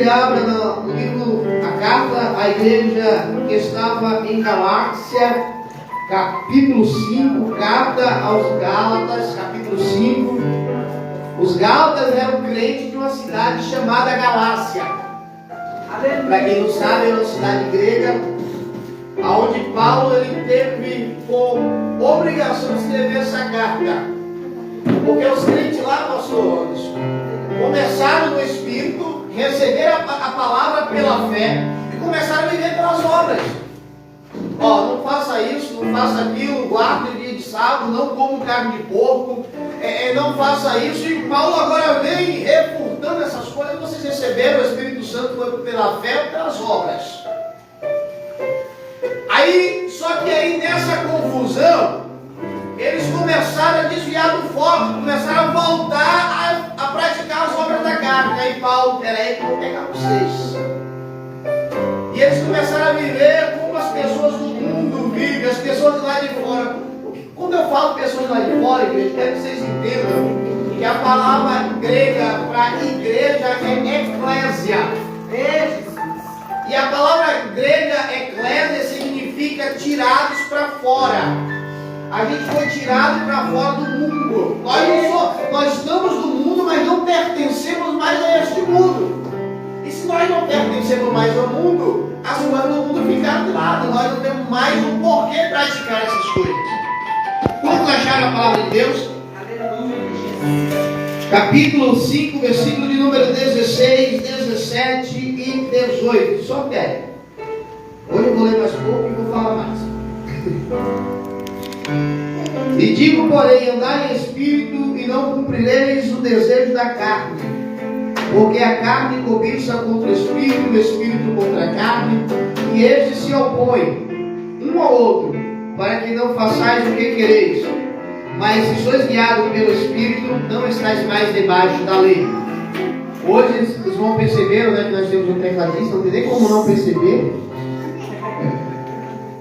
Bíblia abra no livro, a carta à igreja que estava em Galácia, capítulo 5, carta aos Gálatas, capítulo 5. Os Gálatas eram crentes de uma cidade chamada Galácia. Para quem não sabe, é uma cidade grega, onde Paulo ele teve por obrigação de escrever essa carta. Porque os crentes lá, pastores, começaram no Espírito, receberam a palavra pela fé e começaram a viver pelas obras. Não faça isso, não faça aquilo, guarde o dia de sábado, não coma carne de porco, não faça isso. E Paulo agora vem refutando essas coisas. Vocês receberam o Espírito Santo pela fé ou pelas obras? Só que aí nessa confusão, eles começaram a desviar do foco, começaram a voltar a praticar as obras da carne. Aí Paulo, peraí que eu vou pegar vocês. E eles começaram a viver como as pessoas do mundo vivem, as pessoas lá de fora. Quando eu falo pessoas lá de fora, igreja, quero que vocês entendam que a palavra grega para igreja é eclésia. E a palavra grega eclésia significa tirados para fora. A gente foi tirado para fora do mundo. Nós estamos no mundo, mas não pertencemos mais a este mundo. E se nós não pertencemos mais ao mundo, as coisas do mundo ficaram de lado. Nós não temos mais o porquê praticar essas coisas. Vamos achar a palavra de Deus? Capítulo 5, versículo de número 16, 17 e 18. Só pega. Hoje eu vou ler mais pouco e vou falar mais. E digo, porém, andai em espírito e não cumprireis o desejo da carne. Porque a carne cobiça contra o espírito contra a carne, e estes se opõem um ao outro, para que não façais o que quereis. Mas se sois guiados pelo Espírito, não estáis mais debaixo da lei. Hoje os irmãos perceberam, que nós temos um tecladista, não tem nem como não perceber.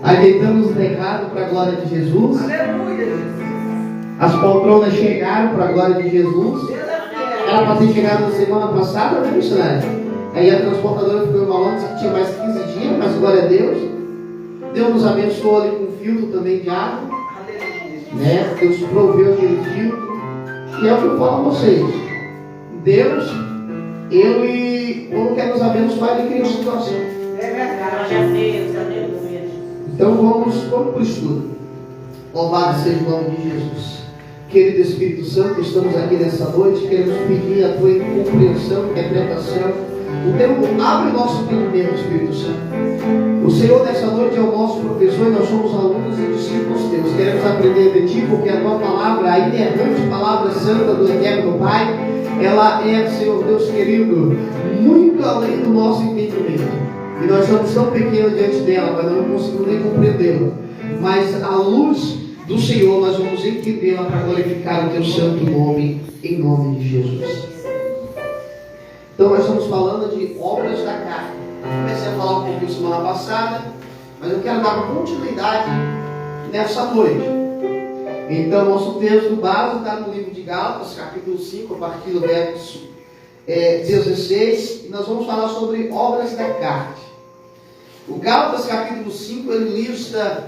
Ajeitamos o teclado para a glória de Jesus. As poltronas chegaram para a glória de Jesus. Era para ter chegado na semana passada, né, missionário? Aí a transportadora ficou enrolando, disse que tinha mais 15 dias, mas glória a Deus. Deus nos abençoou ali com um filtro também de água. Deus proveu aquele filtro. E é o que eu falo a vocês. Deus, Ele, quando quer nos abençoar, Ele cria uma situação. É verdade. Então vamos para o estudo. Louvado seja o nome de Jesus. Querido Espírito Santo, estamos aqui nessa noite, queremos pedir a tua compreensão, interpretação. O tempo abre o nosso entendimento, Espírito Santo. O Senhor nessa noite é o nosso professor e nós somos alunos e discípulos teus. Queremos aprender de ti, porque a tua palavra, a inerrante palavra santa do Eterno Pai, ela é, Senhor Deus querido, muito além do nosso entendimento. E nós somos tão pequenos diante dela, mas não conseguimos nem compreendê-la. Mas à luz do Senhor nós vamos entendê-la para glorificar o teu santo nome, em nome de Jesus. Então nós estamos falando de obras da carne. Comecei a falar um pouquinho semana passada, mas eu quero dar uma continuidade nessa noite. Então nosso texto base está no livro de Gálatas, capítulo 5, a partir do verso 16, e nós vamos falar sobre obras da carne. O Gálatas capítulo 5, ele lista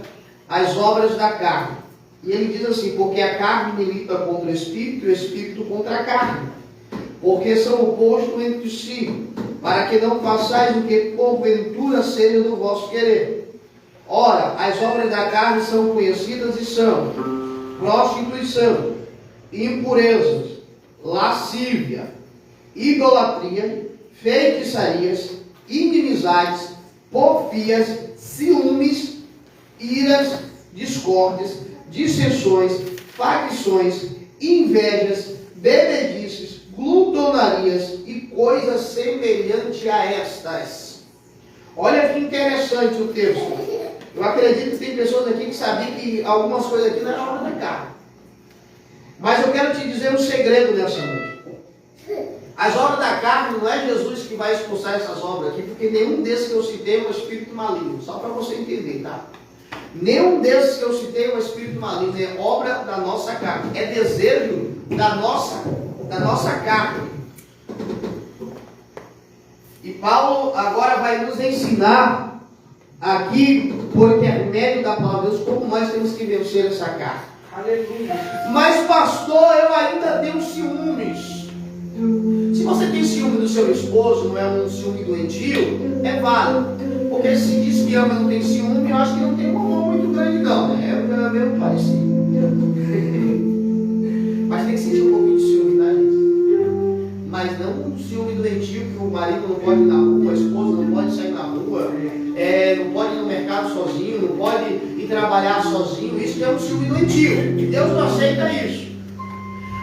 as obras da carne. E ele diz assim, porque a carne milita contra o Espírito e o Espírito contra a carne. Porque são opostos entre si, para que não façais o que porventura seja do vosso querer. Ora, as obras da carne são conhecidas e são prostituição, impurezas, lascívia, idolatria, feitiçarias, inimizades, porfias, ciúmes, iras, discórdias, dissensões, facções, invejas, bebedices, glutonarias e coisas semelhantes a estas. Olha que interessante o texto. Eu acredito que tem pessoas aqui que sabiam que algumas coisas aqui não eram obra da carne. Mas eu quero te dizer um segredo nessa noite. As obras da carne não é Jesus que vai expulsar essas obras aqui, porque nenhum desses que eu citei é um espírito maligno. Só para você entender, tá? Nenhum desses que eu citei é um espírito maligno, é obra da nossa carne, é desejo da nossa carne. E Paulo agora vai nos ensinar aqui, por intermédio da palavra de Deus, como nós temos que vencer essa carne. Aleluia. Mas pastor, eu ainda tenho ciúmes. Se você tem ciúme do seu esposo, não é um ciúme doentio, é válido. Porque se diz que ama e não tem ciúme, eu acho que não tem um amor muito grande não, né? É o meu parecido. Mas tem que sentir um pouquinho de ciúme, tá, gente? Mas não um ciúme doentio que o marido não pode ir na rua, a esposa não pode sair na rua, não pode ir no mercado sozinho, não pode ir trabalhar sozinho. Isso é um ciúme doentio. E Deus não aceita isso.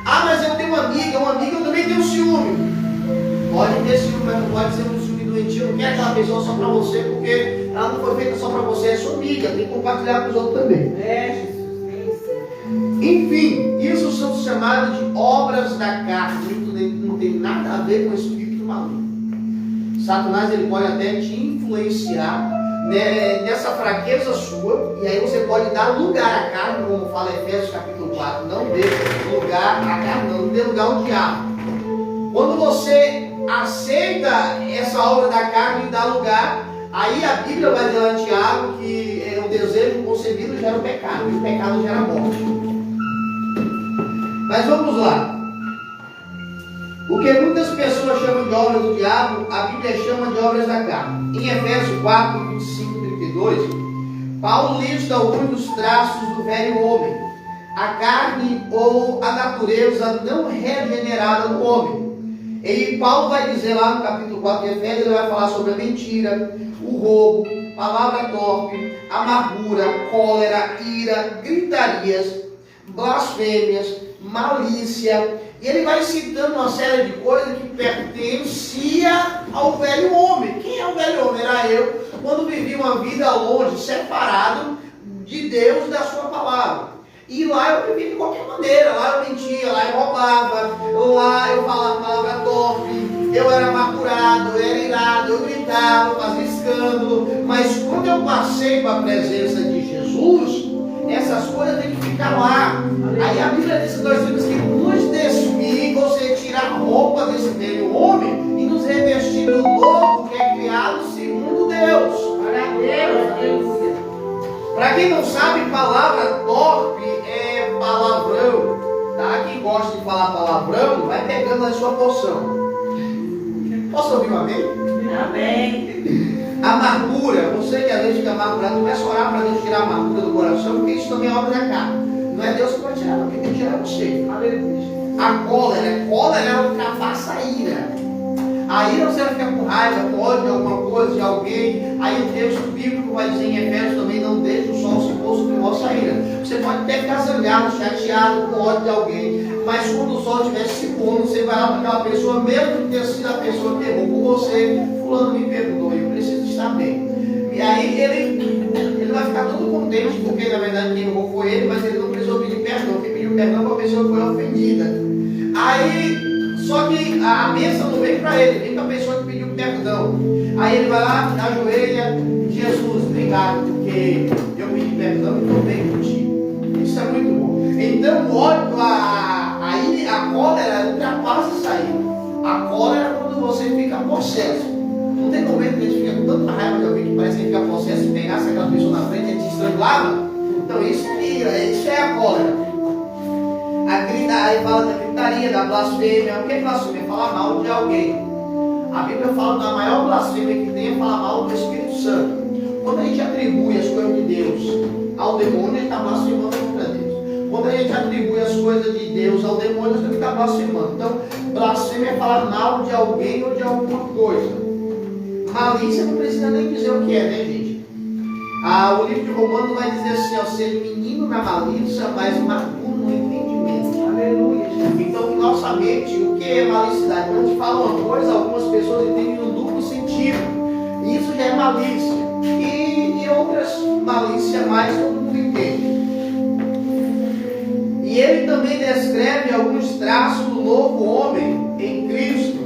Ah, mas eu tenho uma amiga eu também tenho ciúme. Pode ter ciúme, mas não pode ser um ciúme doentio. Não quer aquela pessoa só para você, porque ela não foi feita só para você, é sua amiga, tem que compartilhar com os outros também. Jesus. Enfim, isso são chamados de obras da carne. Não tem nada a ver com o espírito maligno. Satanás ele pode até te influenciar, né, nessa fraqueza sua, e aí você pode dar lugar à carne, como fala Efésios capítulo 4, não dê lugar à carne, não dê lugar ao diabo. Quando você aceita essa obra da carne e dá lugar, aí a Bíblia vai dizer lá em Tiago que o desejo concebido gera o pecado, e o pecado gera a morte. Mas vamos lá. O que muitas pessoas chamam de obras do diabo, a Bíblia chama de obras da carne. Em Efésios 4, 25 e 32, Paulo lista alguns dos traços do velho homem, a carne ou a natureza não regenerada do homem. E Paulo vai dizer lá no capítulo 4 de Efésios, ele vai falar sobre a mentira, o roubo, palavra torpe, amargura, cólera, ira, gritarias, blasfêmias, malícia. E ele vai citando uma série de coisas que pertencia ao velho homem. Quem é o velho homem? Era eu, quando vivi uma vida longe, separado de Deus e da sua palavra. E lá eu vivia de qualquer maneira. Lá eu mentia, lá eu roubava, lá eu falava palavra torpe, eu era amargurado, eu era irado, eu gritava, eu fazia escândalo. Mas quando eu passei para a presença de Jesus, essas coisas têm que ficar lá. Aí a Bíblia diz que nós temos que nos despir, ou seja, tirar a roupa desse velho homem e nos revestir do novo que é criado segundo Deus. Glória a Deus, aleluia. Para quem não sabe, palavra torpe é palavrão. Tá? Quem gosta de falar palavrão, vai pegando a sua porção. Posso ouvir um amém? Amém. Amargura, você que às vezes fica amargurado, começa a orar para Deus tirar a amargura do coração, porque isso também é obra da carne. Não é Deus que vai tirar, não, quem tem que tirar é você. Aleluia. A cólera ultrapassa a ira. A ira você vai ficar com raiva, com ódio de alguma coisa, de alguém. Aí o texto bíblico vai dizer em Efésios também, não deixe o sol se pôr sobre vossa ira. Você pode até ficar zangado, chateado, com ódio de alguém, mas quando o sol estiver se pondo, você vai lá para aquela pessoa, mesmo que tenha sido a pessoa que errou com você, fulano me perdoe, eu preciso estar bem. E aí ele vai ficar todo contente, porque na verdade quem errou foi ele, mas ele não precisou pedir perdão, quem pediu perdão foi a pessoa que foi ofendida. Aí, só que a bênção não vem para ele, vem para a pessoa que pediu perdão. Aí ele vai lá, ajoelha, Jesus, obrigado, porque eu pedi perdão e estou bem contigo. Isso é muito bom. Então o ódio, a cólera ultrapassa isso aí. A cólera é quando você fica possesso. Não tem momento que a gente fica com tanta raiva de alguém que parece que fica possesso e pegasse aquela pessoa na frente e a gente estrangulava. Então isso é a cólera. Aí fala da gritaria, da blasfêmia. O que é blasfêmia? Falar mal de alguém. A Bíblia fala da maior blasfêmia que tem é falar mal do Espírito Santo. Quando a gente atribui as coisas de Deus ao demônio, a gente está blasfemando contra Deus. Quando a gente atribui as coisas de Deus ao demônio, a gente está blasfemando. Então, blasfêmia é falar mal de alguém ou de alguma coisa. Malícia não precisa nem dizer o que é, né, gente? O livro de Romanos vai dizer assim, ó, ser menino na malícia, mas maduro no entendimento. Aleluia. Então, em nossa mente, o que é malicidade? Quando a gente fala uma coisa, algumas pessoas entendem um duplo sentido. E isso já é malícia. E outras malícias mais todo mundo entende. E ele também descreve alguns traços do novo homem em Cristo.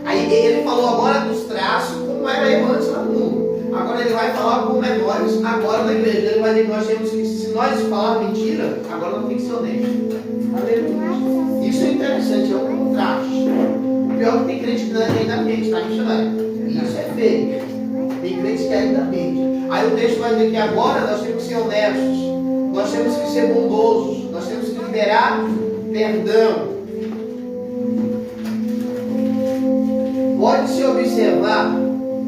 Aí ele falou agora dos traços como era eu antes no mundo. Agora ele vai falar como é nós agora na igreja. Ele vai dizer que nós temos que, se nós falar mentira, agora não tem que ser honesto. Aleluia. Isso é interessante, é um contraste. O pior é que tem crente grande ainda tem, está missionário. E isso é feio. Tem crentes que ainda mente. Aí o texto vai dizer que agora nós temos que ser honestos, nós temos que ser bondosos, nós temos que liberar perdão. Pode-se observar,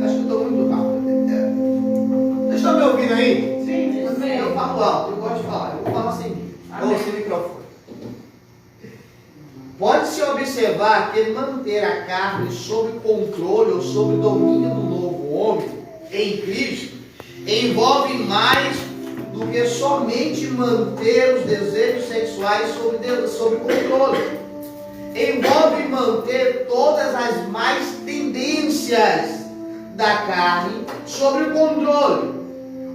acho que eu estou muito rápido. Vocês estão me ouvindo aí? Sim, Eu falo alto, eu gosto de falar, eu vou falar sem mim. Ou sem microfone. Pode-se observar que manter a carne sob controle ou sob domínio do novo homem em Cristo envolve mais do que somente manter os desejos sexuais sob controle. Envolve manter todas as mais tendências da carne sob o controle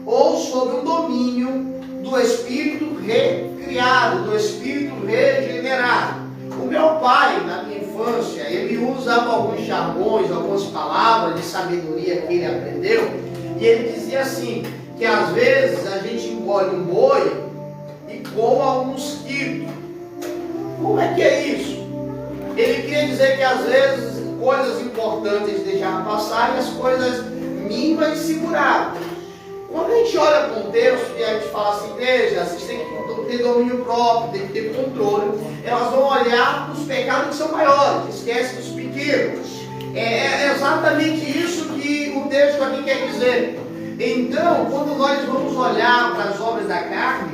ou sob o domínio do espírito recriado, do espírito regenerado. O meu pai, na minha infância, ele usava alguns jargões, algumas palavras de sabedoria que ele aprendeu, e ele dizia assim, que às vezes a gente engole um boi e coa um mosquito. Como é que é isso? Ele queria dizer que às vezes coisas importantes eles deixavam passar e as coisas mínimas seguravam. Quando a gente olha para um texto e a gente fala assim, igreja, vocês têm que ter domínio próprio, tem que ter controle, elas vão olhar para os pecados que são maiores, esquece dos pequenos. É exatamente isso que o texto aqui quer dizer. Então, quando nós vamos olhar para as obras da carne,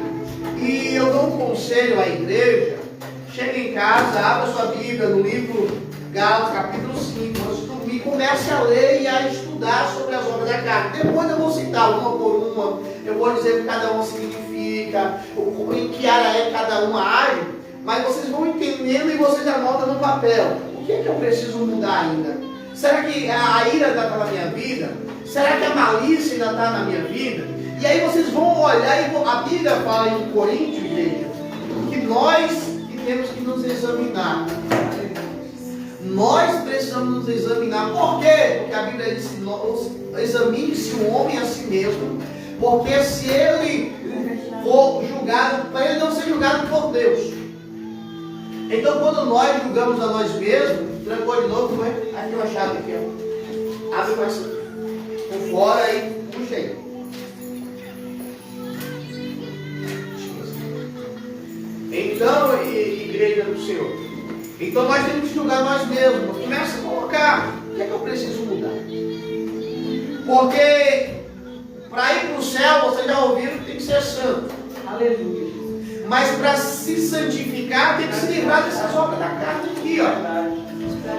e eu dou um conselho à igreja, chega em casa, abra sua Bíblia no livro Gálatas, capítulo 5, antes de dormir, comece a ler e a estudar sobre as obras da carne. Depois eu vou citar uma por uma, eu vou dizer o que cada uma significa, em que área cada uma age, mas vocês vão entendendo e vocês anotam no papel. O que é que eu preciso mudar ainda? Será que a ira ainda está na minha vida? Será que a malícia ainda está na minha vida? E aí vocês vão olhar e a Bíblia fala em Coríntios, igreja, que nós temos que nos examinar. Nós precisamos nos examinar. Por quê? Porque a Bíblia diz: examine-se o homem a si mesmo, porque se ele for julgado, para ele não ser julgado por Deus. Então, quando nós julgamos a nós mesmos, trancou de novo, foi aqui uma chave aqui, ó. Abre mais por fora e puxa aí. Então, igreja do Senhor, então nós temos que julgar nós mesmos. Começa a colocar o que é que eu preciso mudar. Porque para ir para o céu, vocês já ouviram que tem que ser santo. Aleluia. Mas para se santificar, tem que se livrar dessas obras da carne aqui, ó.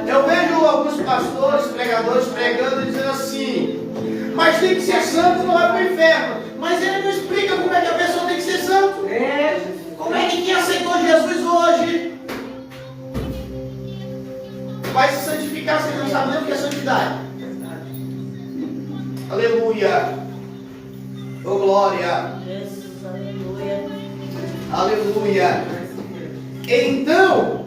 Eu vejo alguns pastores, pregadores pregando e dizendo assim: mas tem que ser santo, não vai para o inferno. Mas ele não explica como é que a pessoa tem que ser santo. Como é que quem aceitou Jesus hoje vai se santificar se ele não sabe nem o que é santidade? Aleluia. Oh glória. Jesus, aleluia. Aleluia. Então,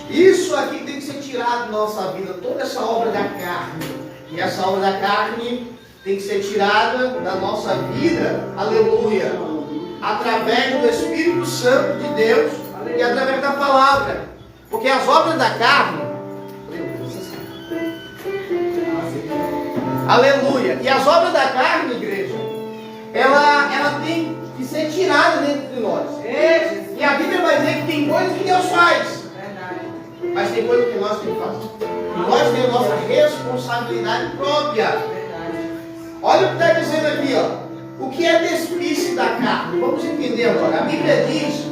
isso aqui tem que ser tirado da nossa vida, toda essa obra da carne. E essa obra da carne tem que ser tirada da nossa vida. Aleluia. Através do Espírito Santo de Deus e através da palavra. Porque as obras da carne, aleluia, e as obras da carne, igreja, ela tem que ser tirada dentro de nós. E a Bíblia vai dizer que tem coisas que Deus faz, mas tem coisas que nós temos que fazer. E nós temos nossa responsabilidade própria. Olha o que está dizendo aqui, ó. O que é despície da carne? Vamos entender agora. A Bíblia diz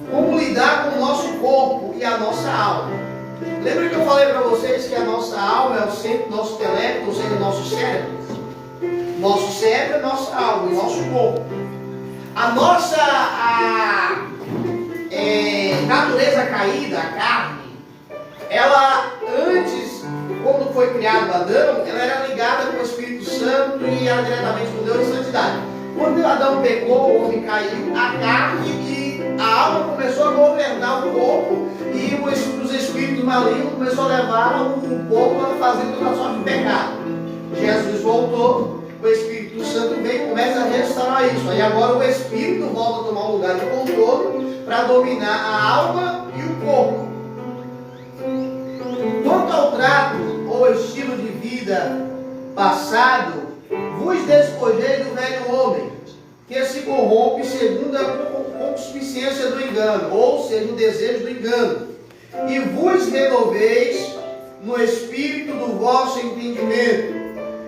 como lidar com o nosso corpo e a nossa alma. Lembra que eu falei para vocês que a nossa alma é o centro do nosso intelecto, ou seja, o nosso cérebro? Nosso cérebro é a nossa alma, o nosso corpo. A nossa natureza caída, a carne, ela antes, quando foi criado Adão, ela era ligada com o Espírito Santo e era diretamente com Deus em santidade. Quando Adão pecou, o homem caiu, a carne e a alma começou a governar o corpo e os espíritos malignos começou a levar o corpo a fazer toda sorte de pecado. Jesus voltou, o Espírito Santo vem e começa a restaurar isso. Aí agora o Espírito volta a tomar um lugar de controle para dominar a alma e o corpo. Quanto ao trato ou estilo de vida passado, vos despojei do velho homem, que se corrompe segundo a concupiscência do engano, ou seja, o desejo do engano, e vos renoveis no espírito do vosso entendimento,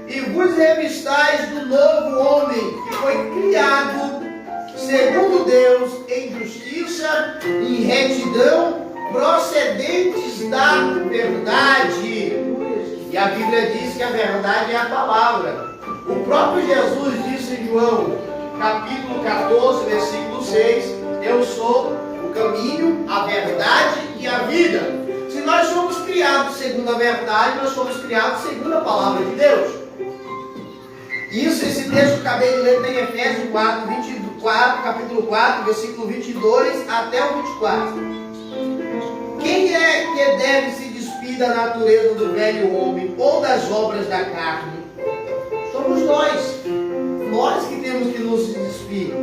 e vos revistais do novo homem, que foi criado segundo Deus em justiça e retidão, procedentes da verdade. E a Bíblia diz que a verdade é a palavra. O próprio Jesus disse em João, capítulo 14, versículo 6, eu sou o caminho, a verdade e a vida. Se nós somos criados segundo a verdade, nós somos criados segundo a palavra de Deus. Isso, esse texto que eu acabei de ler, tem em Efésios 4, capítulo 4, versículo 22 até o 24. Quem é que deve se despir da natureza do velho homem ou das obras da carne? Somos nós. Nós que temos que nos despir.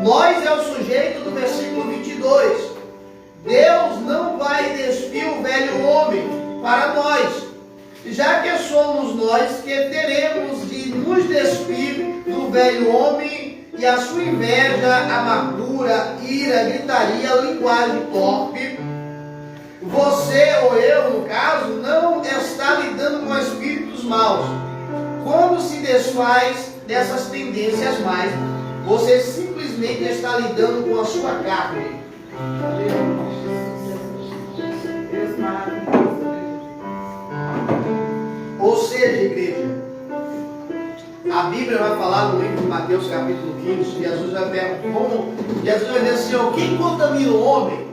Nós é o sujeito do versículo 22. Deus não vai despir o velho homem para nós, já que somos nós que teremos de nos despir do velho homem e a sua inveja, amargura, ira, gritaria, linguagem torpe. Você ou eu, no caso, não está lidando com espíritos maus. Quando se desfaz dessas tendências mais, você simplesmente está lidando com a sua carne. Ou seja, igreja, a Bíblia vai falar no livro de Mateus capítulo 15, Jesus vai dizer assim, ó, quem contamina o homem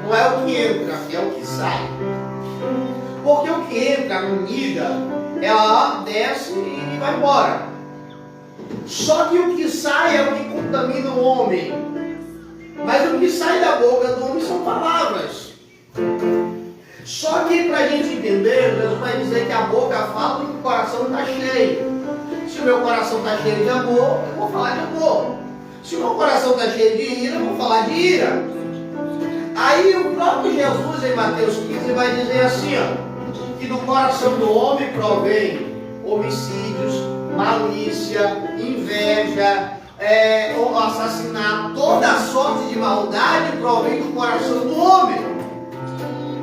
não é o que entra, é o que sai. Porque o que entra, a comida, ela desce e vai embora. Só que o que sai é o que contamina o homem. Mas o que sai da boca do homem são palavras. Só que para a gente entender, Jesus vai dizer que a boca fala e o coração está cheio. Se o meu coração está cheio de amor, eu vou falar de amor. Se o meu coração está cheio de ira, eu vou falar de ira. Aí o próprio Jesus em Mateus 15 vai dizer assim, ó, que do coração do homem provém homicídios, malícia, inveja, assassinato, toda sorte de maldade provém do coração do homem.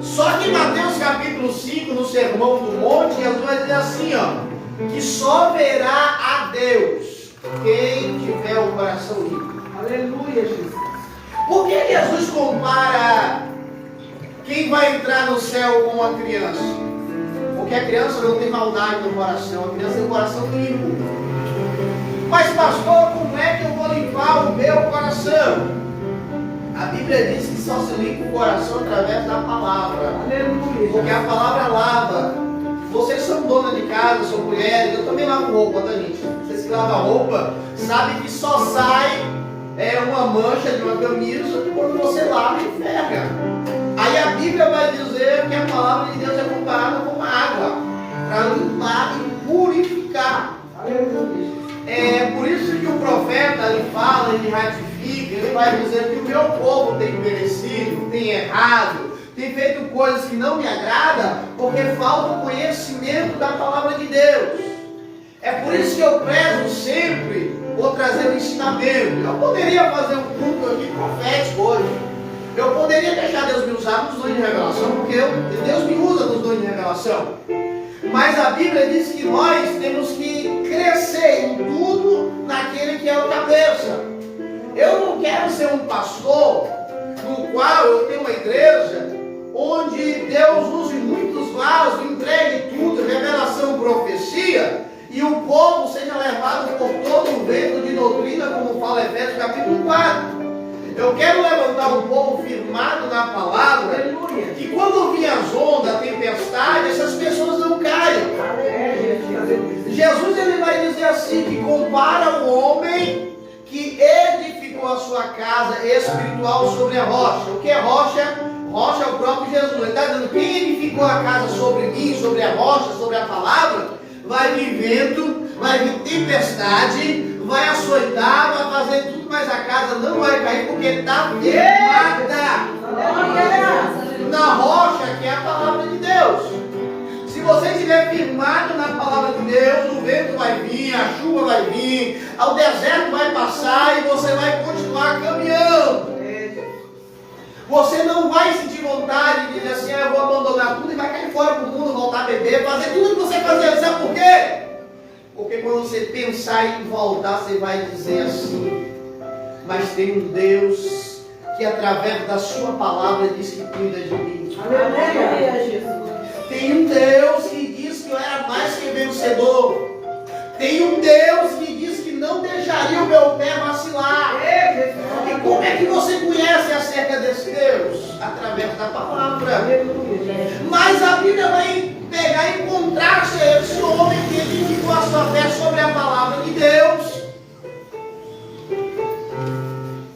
Só que em Mateus capítulo 5, no Sermão do Monte, Jesus vai dizer assim, ó, que só verá a Deus quem tiver o coração limpo. Aleluia, Jesus. Por que Jesus compara quem vai entrar no céu com a criança? Porque a criança não tem maldade no coração, a criança tem o coração limpo. Mas pastor, como é que eu vou limpar o meu coração? A Bíblia diz que só se limpa o coração através da palavra. Aleluia. Porque a palavra lava. Vocês são donas de casa, são mulheres, eu também lavo roupa, tá gente? Vocês que lavam roupa, sabem que só sai uma mancha de uma camisa quando você lava e ferra. Aí a Bíblia vai dizer que a palavra de Deus é comparada com água, para limpar e purificar. É por isso que o profeta ele fala, ele ratifica, ele vai dizer que o meu povo tem merecido, tem errado, tem feito coisas que não me agradam, porque falta o conhecimento da palavra de Deus. É por isso que eu prezo sempre por trazer o ensinamento. Eu poderia fazer um culto aqui profético hoje. Eu poderia deixar Deus me usar nos dons de revelação, porque Deus me usa nos dons de revelação. Mas a Bíblia diz que nós temos que crescer em tudo naquele que é o cabeça. Eu não quero ser um pastor no qual eu tenho uma igreja onde Deus use muitos vasos, entregue tudo, revelação, profecia, e o povo seja levado por todo o vento de doutrina, como fala Efésios capítulo 4. Eu quero levantar um povo firmado na palavra, que quando vir as ondas, a tempestade, essas pessoas não caiam. Jesus ele vai dizer assim, que compara o homem que edificou a sua casa espiritual sobre a rocha. O que é rocha? Rocha é o próprio Jesus. Ele está dizendo, quem edificou a casa sobre mim, sobre a rocha, sobre a palavra, vai vir vento, vai vir tempestade, vai açoitar, vai fazer tudo, mas a casa não vai cair porque está firmada na rocha, que é a palavra de Deus. Se você estiver firmado na palavra de Deus, o vento vai vir, a chuva vai vir, o deserto vai passar e você vai continuar caminhando. Você não vai sentir vontade de dizer assim, eu vou abandonar tudo e vai cair fora para o mundo, voltar a beber, fazer tudo que você fazia. Sabe por quê? Porque quando você pensar em voltar, você vai dizer assim, mas tem um Deus que através da sua palavra diz que cuida de mim. Aleluia, Jesus. Tem um Deus que diz que eu era mais que vencedor. Tem um Deus que diz que não deixaria o meu pé vacilar. E como é que você conhece acerca desse Deus? Através da palavra. Mas a Bíblia vai pegar e encontrar esse homem que edificou a sua fé sobre a palavra de Deus.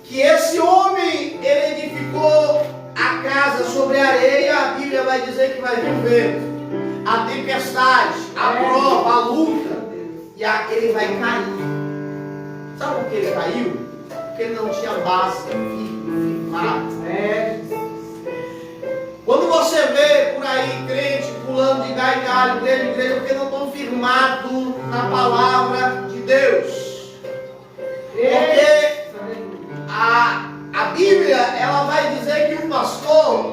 Que esse homem, ele edificou a casa sobre a areia. A Bíblia vai dizer que vai vir o vento, a tempestade, a prova, a luta. E ele vai cair. Sabe por que ele caiu? Porque ele não tinha base firmada. Quando você vê por aí crente pulando de galho em galho, igreja em igreja, porque não estão firmados na palavra de Deus. Porque a Bíblia, ela vai dizer que o pastor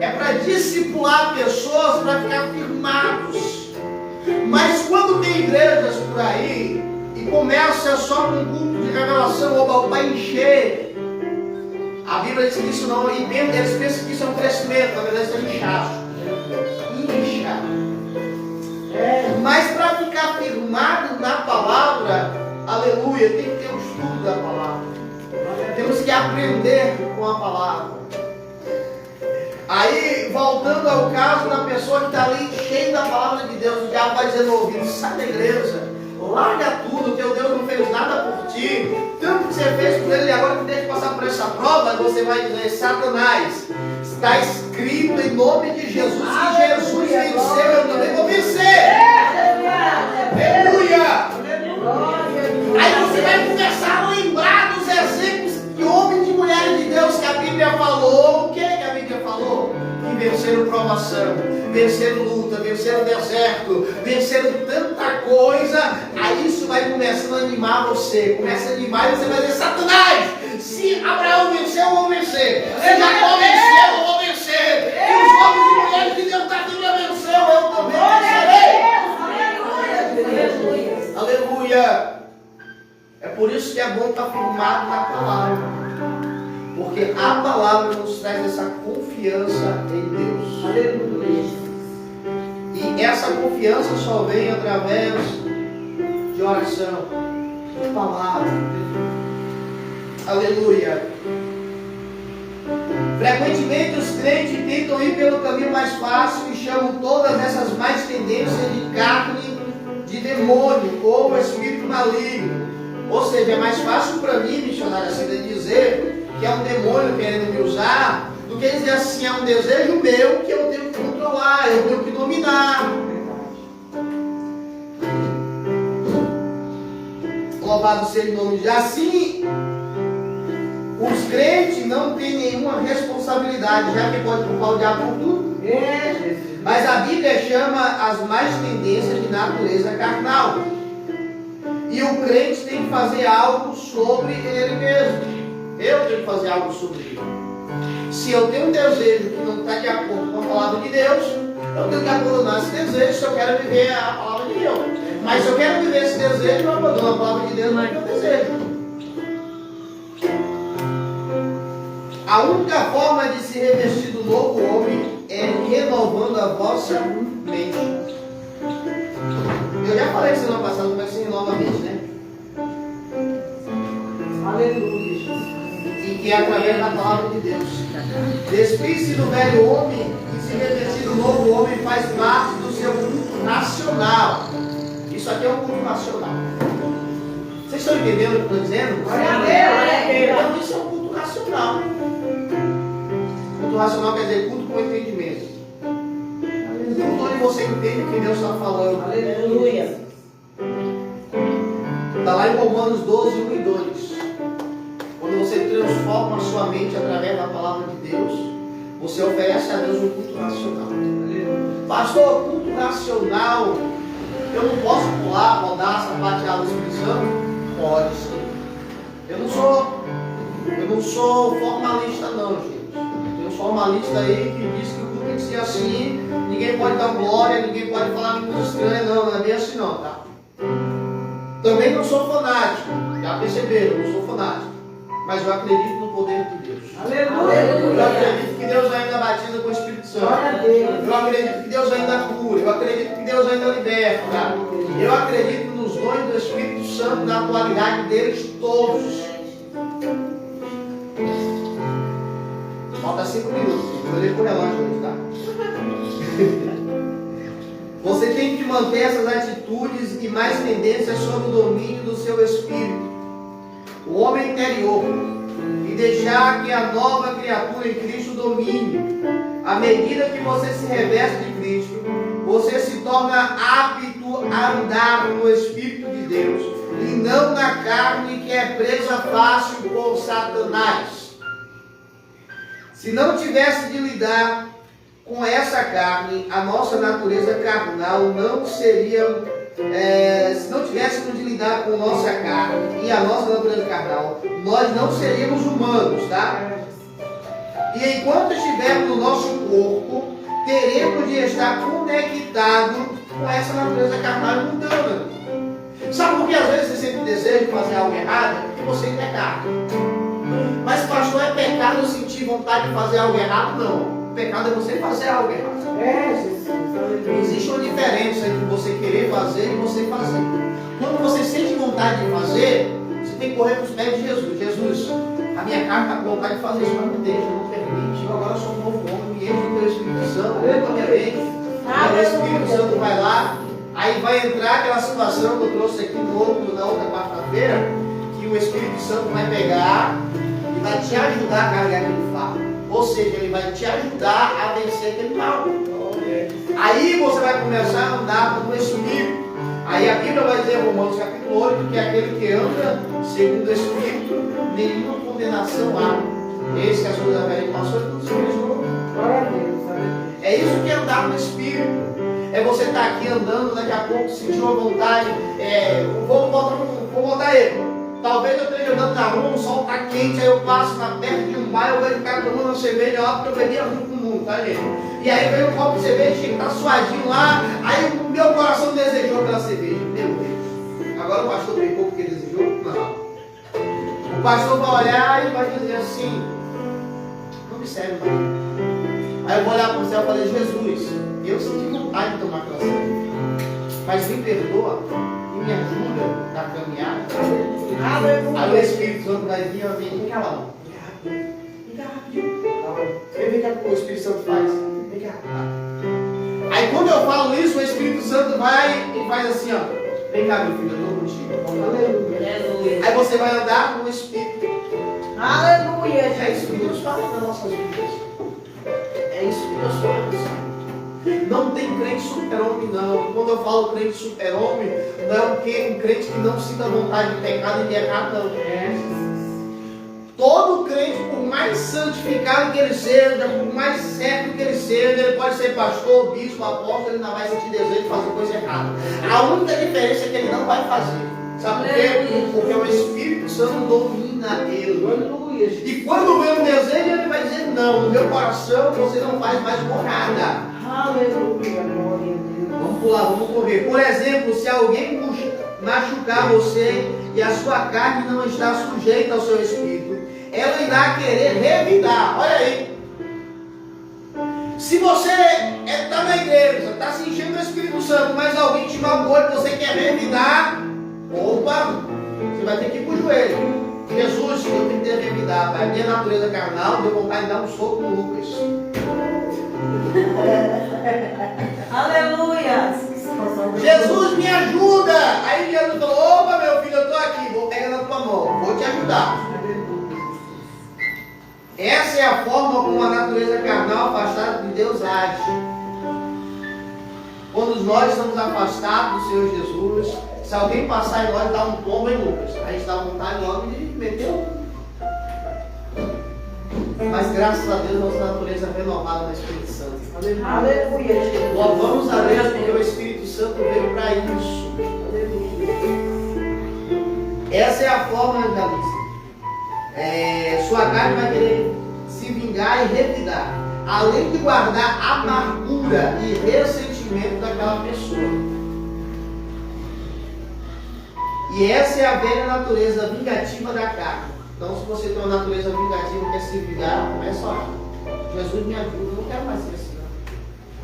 é para discipular pessoas, para ficar firmados. Mas quando tem igrejas por aí e começa só com culto de revelação, para encher, a Bíblia diz que isso não, e eles pensam que isso é um crescimento, na verdade isso é inchaço. Mas para ficar firmado na palavra, aleluia, tem que ter um estudo da palavra. Temos que aprender com a palavra. Aí, voltando ao caso da pessoa que está ali cheia da palavra de Deus, o diabo vai dizer no ouvido, sai da igreja, larga tudo, teu Deus não fez nada por ti, tanto que você fez por ele e agora que tem que passar por essa prova, você vai dizer, Satanás, está escrito em nome de Jesus, que Jesus venceu, eu também vou vencer. Aleluia! Aí você vai começar a lembrar dos exemplos de homens e mulheres de Deus que a Bíblia falou. O que a Bíblia falou? Que venceram provação, venceram luta, venceram deserto, venceram tanta coisa. Aí isso vai começando a animar você. Começa a animar e você vai dizer, Satanás, se Abraão venceu, eu vou vencer. Se Jacó venceu, eu vou vencer. E os homens e mulheres que Deus da Bíblia venceu, eu também vencerei. Aleluia. É por isso que é bom estar firmado na palavra. Porque a palavra nos traz essa confiança em Deus. Aleluia. E essa confiança só vem através de oração, de palavra. Aleluia. Frequentemente os crentes tentam ir pelo caminho mais fácil e chamam todas essas mais tendências de carne, de demônio ou espírito maligno. Ou seja, é mais fácil para mim, missionário, assim, de dizer que é um demônio querendo me usar, do que dizer assim, é um desejo meu que eu tenho que controlar, eu tenho que dominar. Louvado seja o nome de Jesus. Assim, os crentes não têm nenhuma responsabilidade, já que pode culpar o diabo por tudo. Mas a Bíblia chama as mais tendências de natureza carnal. E o crente tem que fazer algo sobre ele mesmo. Eu tenho que fazer algo sobre ele. Se eu tenho um desejo que não está de acordo com a palavra de Deus, eu tenho que abandonar esse desejo se eu quero viver a palavra de Deus. Mas se eu quero viver esse desejo, eu abandono a palavra de Deus, não é meu desejo. A única forma de se revestir do novo homem é renovando a vossa mente. Eu já falei que semana passada, mas se renova a mente, né? Aleluia. E que é através da palavra de Deus. Despir-se do velho homem e se revestir do novo homem faz parte do seu culto racional. Isso aqui é um culto racional. Vocês estão entendendo o que eu estou dizendo? Então isso é um culto racional. Culto racional quer dizer culto com entendimento. Culto onde você entende o que Deus está falando. Aleluia. Está lá em Romanos 12, 1 e 2. Quando você transforma a sua mente através da palavra de Deus, você oferece a Deus um culto racional. Pastor, culto racional, eu não posso pular, rodar, sapatear no Espírito Santo? Pode sim. Eu não sou formalista não, gente. Tem uns formalistas aí que diz que o culto tem que ser assim, ninguém pode dar glória, ninguém pode falar coisa estranha, não é bem assim não, tá? Também não sou fanático, já perceberam, eu não sou fanático, mas eu acredito no poder de Deus. Aleluia. Eu acredito que Deus ainda batiza com o Espírito Santo. Eu acredito que Deus ainda cura. Eu acredito que Deus ainda liberta. Eu acredito nos dons do Espírito Santo, na atualidade deles todos. Falta 5 minutos. Eu olhei pro relógio hoje, tá? Você tem que manter essas atitudes e mais tendências sob o domínio do seu espírito, o homem interior, e deixar que a nova criatura em Cristo domine. À medida que você se reveste de Cristo, você se torna apto a andar no Espírito de Deus e não na carne, que é presa fácil por Satanás. Se não tivesse de lidar com essa carne, a nossa natureza carnal não seria... se não tivéssemos de lidar com nossa carne e a nossa natureza carnal, nós não seríamos humanos, tá? E enquanto estivermos no nosso corpo, teremos de estar conectados com essa natureza carnal e mundana. Sabe por que às vezes você sempre deseja fazer algo errado? Porque você é pecado. Mas pastor, é pecado sentir vontade de fazer algo errado? Não. O pecado é você fazer algo errado. Existe uma diferença entre você querer fazer e você fazer. Quando você sente vontade de fazer, você tem que correr para os pés de Jesus. Jesus, a minha carne está com vontade de fazer isso, mas não deixa, não permite. Eu agora sou um novo homem, me enche do teu Espírito Santo, leva a minha mente. O Espírito Santo vai lá, aí vai entrar aquela situação que eu trouxe aqui na outra quarta-feira, que o Espírito Santo vai pegar e vai te ajudar a carregar aquele fardo. Ou seja, ele vai te ajudar a vencer aquele mal. Aí você vai começar a andar no Espírito. Aí a Bíblia vai dizer, Romanos capítulo 8, que aquele que anda segundo o Espírito, nenhuma condenação há. Esse que as coisas da velha passou e tudo se mesmo. É isso que é andar no Espírito. É você estar aqui andando, daqui a pouco sentiu a vontade. Vou botar ele. Talvez eu esteja andando na rua, o sol está quente, aí eu passo na perto de um bar, eu vejo o cara tomando uma cerveja lá, porque eu bebia junto com o mundo, tá, gente? E aí veio um copo de cerveja, chega, tá suadinho lá, aí o meu coração desejou aquela cerveja. Meu Deus. Agora o pastor pegou porque desejou? Não. O pastor vai olhar e vai dizer assim, não me serve não. Aí eu vou olhar para o céu e falei, Jesus, eu senti vontade de tomar aquela cerveja, mas me perdoa e me ajuda na caminhada. Aí o Espírito Santo vai vir e vai vir, vem cá lá, vem cá rapidinho. Vem cá o que o Espírito Santo faz. Vem cá. Aí quando eu falo isso, o Espírito Santo vai e faz assim, ó. Vem cá, meu filho, eu estou contigo. Aleluia. Aí você vai andar com o Espírito. Aleluia. É isso que Deus faz nas nossas vidas. É isso que Deus faz. Não tem crente super-homem, não. Quando eu falo crente super-homem, não é um crente que não sinta vontade de pecado e de errar, não. Todo crente, por mais santificado que ele seja, por mais certo que ele seja, ele pode ser pastor, bispo, apóstolo, ele não vai sentir desejo de fazer coisa errada. A única diferença é que ele não vai fazer. Sabe por quê? Porque o Espírito Santo domina ele. E quando vem um desejo, ele vai dizer, não, no meu coração você não faz mais morada. Aleluia, glória a Deus. Vamos pular, vamos correr. Por exemplo, se alguém machucar você e a sua carne não está sujeita ao seu espírito, ela irá querer revidar. Olha aí. Se você está na igreja, está se enchendo do Espírito Santo, mas alguém te magoou e você quer revidar, opa, você vai ter que ir para o joelho. Jesus, eu tenho que ter revidar, pai. A minha natureza carnal deu vontade de dar um soco no Lucas. Aleluia. Jesus, me ajuda. Aí Jesus falou, opa, meu filho, eu estou aqui, vou pegar na tua mão, vou te ajudar. Essa é a forma como a natureza carnal afastada de Deus age. Quando nós estamos afastados do Senhor Jesus, se alguém passar em nós, dá um tombo em Lucas, a gente dá vontade logo de meter o... Mas graças a Deus, nossa natureza é renovada no Espírito Santo. Aleluia, Jesus. Louvamos a Deus porque o Espírito Santo veio para isso. Essa é a forma da lista. Sua carne vai querer se vingar e revidar, além de guardar amargura e ressentimento daquela pessoa. E essa é a velha natureza vingativa da carne. Então, se você tem uma natureza vingativa e quer se vingar, começa a orar. Jesus me ajuda, eu não quero mais ser assim, não.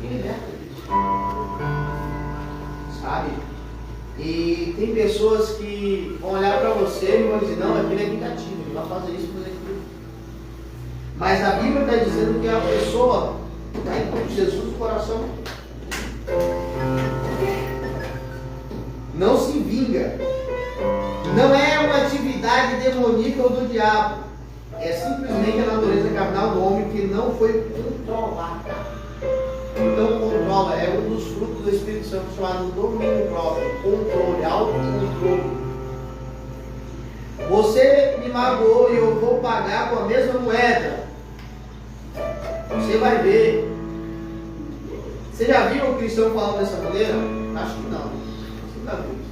Me liberta disso. Sabe? E tem pessoas que vão olhar para você e vão dizer, não, ele é vingativo, ele vai fazer isso, fazer aquilo. Mas a Bíblia está dizendo que a pessoa está em Jesus no coração. Não se vinga. Não é uma atividade demoníaca ou do diabo. É simplesmente a natureza carnal do homem que não foi controlada. Então controla, é um dos frutos do Espírito Santo chamado domínio próprio, controle, autocontrole. Você me magoou e eu vou pagar com a mesma moeda. Você vai ver. Você já viu o cristão falando dessa maneira? Acho que não. Você nunca viu.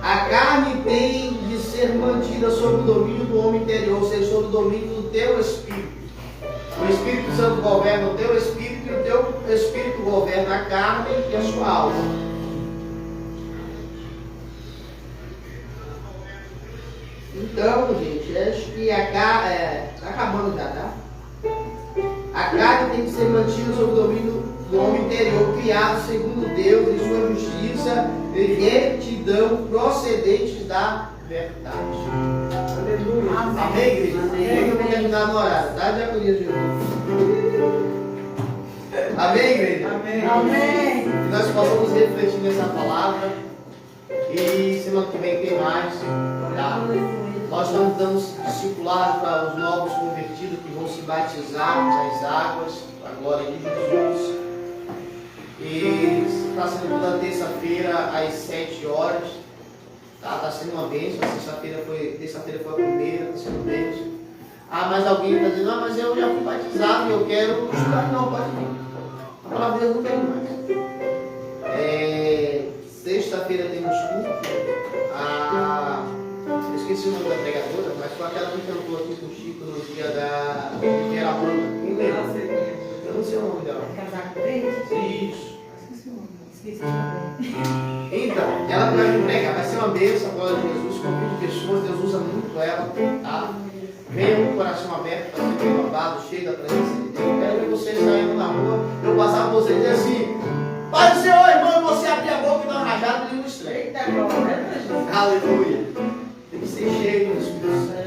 A carne tem de ser mantida sob o domínio do homem interior, ou seja, sob o domínio do teu espírito. O Espírito Santo governa o teu espírito e o teu espírito governa a carne e a sua alma. Então, gente, acho que a carne está acabando já, tá? A carne tem que ser mantida sob o domínio do homem interior, criado segundo Deus em sua justiça e retidão procedentes da verdade. Aleluia. Amém, igreja? Amém. Eu vou terminar no horário, tá? Diaconia Jesus. Amém, igreja? Amém. Amém. Que nós possamos refletir nessa palavra. E semana que vem tem mais. Tá? Nós estamos dando discipulado para os novos convertidos que vão se batizar nas águas, para a glória de Jesus. E está sendo toda terça-feira às 7 horas. Está sendo uma bênção. Terça-feira foi a primeira, está sendo bênção. Ah, mas alguém está dizendo, ah, mas eu já fui batizado e eu quero estudar. Não, pode vir. A palavra de Deus não tem mais. Sexta-feira temos culto. Eu esqueci o nome da pregadora, mas foi aquela que cantou aqui com o Chico no dia da Verabruna. Quem lembra? Eu não sei o nome dela. Casaco preto? Isso. Esqueci o nome. Então, ela vai me pregar, vai ser uma bênção, a glória de Jesus, convide pessoas, Deus usa muito ela, tá? Venha com o coração aberto para ser renovado, cheio da presença de Deus. Quero ver vocês saindo na rua, eu passar por vocês e dizer assim, Pai do Senhor, irmão, você abrir a boca e dar uma rajada de língua estranha. Eita, glória. Aleluia. Tem que ser cheio do Espírito Santo.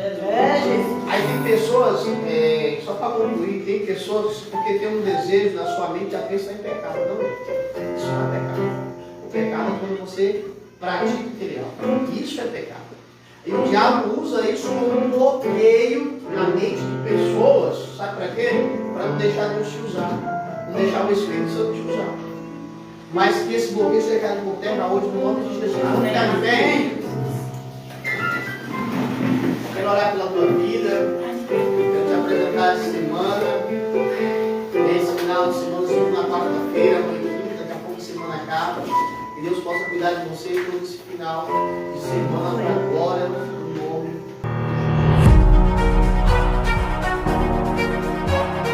Jesus. Aí tem pessoas, só para concluir, tem pessoas porque tem um desejo na sua mente, já pensa em pecado. Não, isso não é pecado. O pecado é quando você pratica o material. Isso é pecado. E o diabo usa isso como um bloqueio na mente de pessoas. Sabe para quê? Para não deixar Deus te usar. Não deixar o Espírito Santo te usar. Mas que esse bloqueio seja caído por terra hoje no nome de Jesus. Vamos ficar de pé. Quero orar pela tua vida. Quero te apresentar essa semana. Esse final de semana, estamos na quarta-feira, amanhã, daqui a pouco a semana acaba. Que Deus possa cuidar de você todo esse final de semana para a glória